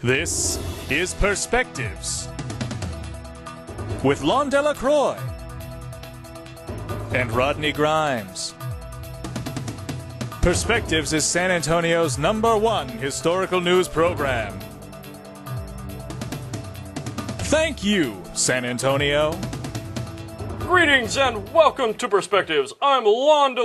This is Perspectives with Laughn and Rodney Grimes. Perspectives is San Antonio's #1 historical news program. Thank you, San Antonio. Greetings and welcome to Perspectives. I'm Laughn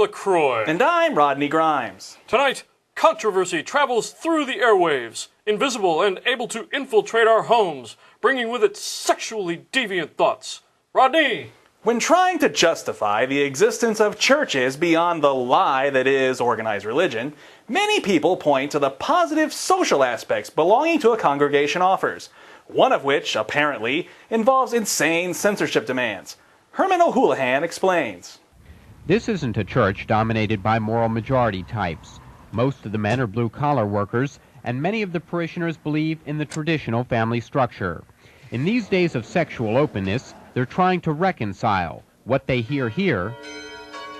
And I'm Rodney Grimes. Tonight, controversy travels through the airwaves, invisible and able to infiltrate our homes, bringing with it sexually deviant thoughts. Rodney! When trying to justify the existence of churches beyond the lie that is organized religion, many people point to the positive social aspects belonging to a congregation offers, one of which, apparently, involves insane censorship demands. Herman O'Houlihan explains. This isn't a church dominated by moral majority types. Most of the men are blue-collar workers, and many of the parishioners believe in the traditional family structure. In these days of sexual openness, they're trying to reconcile what they hear here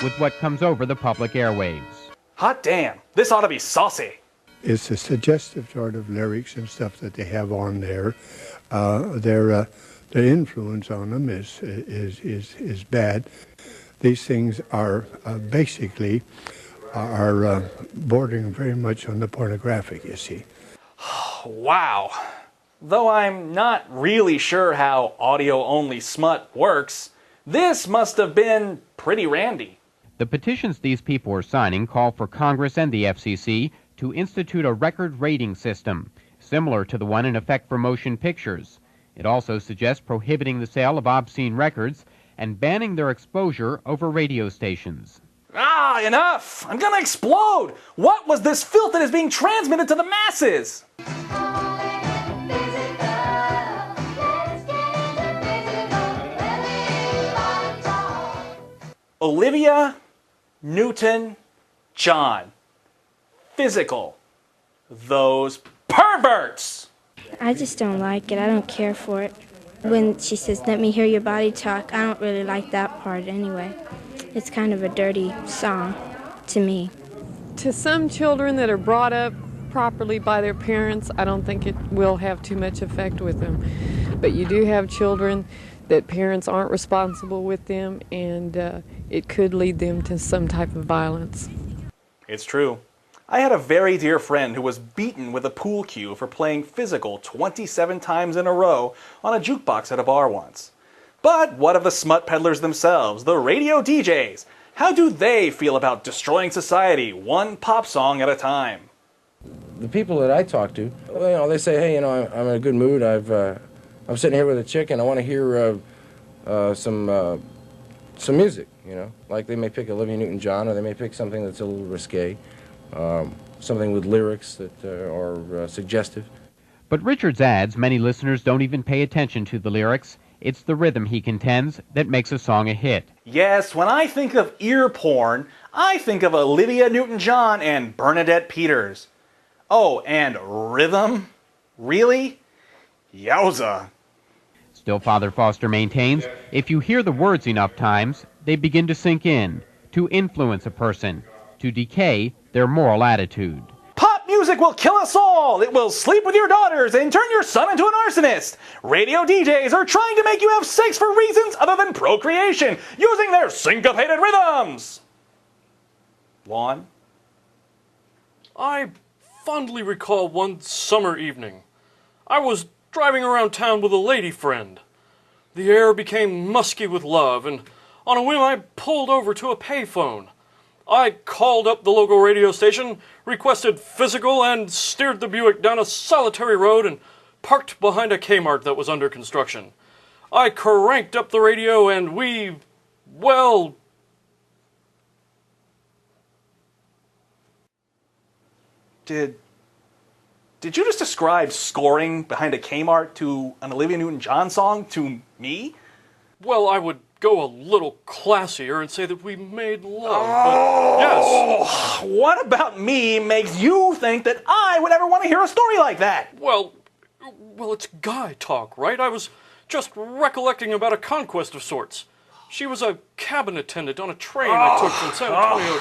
with what comes over the public airwaves. Hot damn, this ought to be saucy. It's a suggestive sort of lyrics and stuff that they have on there. Their influence on them is bad. These things are basically bordering very much on the pornographic, you see. Wow. Though I'm not really sure how audio-only smut works, this must have been pretty randy. The petitions these people are signing call for Congress and the FCC to institute a record rating system, similar to the one in effect for motion pictures. It also suggests prohibiting the sale of obscene records and banning their exposure over radio stations. Ah, enough! I'm gonna explode! What was this filth that is being transmitted to the masses? Olivia Newton-John. Physical. Those perverts! I just don't like it. I don't care for it. When she says, "Let me hear your body talk," I don't really like that part anyway. It's kind of a dirty song to me. To some children that are brought up properly by their parents, I don't think it will have too much effect with them. But you do have children that parents aren't responsible with them, and it could lead them to some type of violence. It's true. I had a very dear friend who was beaten with a pool cue for playing Physical 27 times in a row on a jukebox at a bar once. But what of the smut peddlers themselves, the radio DJs? How do they feel about destroying society one pop song at a time? The people that I talk to, they say, "Hey, I'm in a good mood. I'm sitting here with a chick and I want to hear some music, Like they may pick Olivia Newton-John, or they may pick something that's a little risque, something with lyrics that are suggestive." But Richards adds many listeners don't even pay attention to the lyrics. It's the rhythm, he contends, that makes a song a hit. Yes, when I think of ear porn, I think of Olivia Newton-John and Bernadette Peters. Oh, and rhythm? Really? Yowza. Still, Father Foster maintains, if you hear the words enough times, they begin to sink in, to influence a person, to decay their moral attitude. Pop music will kill us all! It will sleep with your daughters and turn your son into an arsonist! Radio DJs are trying to make you have sex for reasons other than procreation, using their syncopated rhythms! Laughn? I fondly recall one summer evening. I was driving around town with a lady friend. The air became musky with love, and on a whim I pulled over to a payphone. I called up the local radio station, requested Physical, and steered the Buick down a solitary road and parked behind a Kmart that was under construction. I cranked up the radio and we, Did you just describe scoring behind a Kmart to an Olivia Newton-John song to me? Well, I would go a little classier and say that we made love, but yes. What about me makes you think that I would ever want to hear a story like that? Well, it's guy talk, right? I was just recollecting about a conquest of sorts. She was a cabin attendant on a train I took from San Antonio.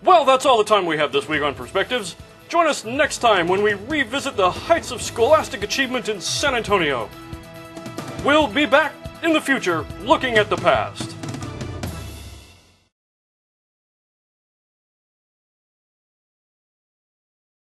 Well, that's all the time we have this week on Perspectives. Join us next time when we revisit the heights of scholastic achievement in San Antonio. We'll be back in the future looking at the past.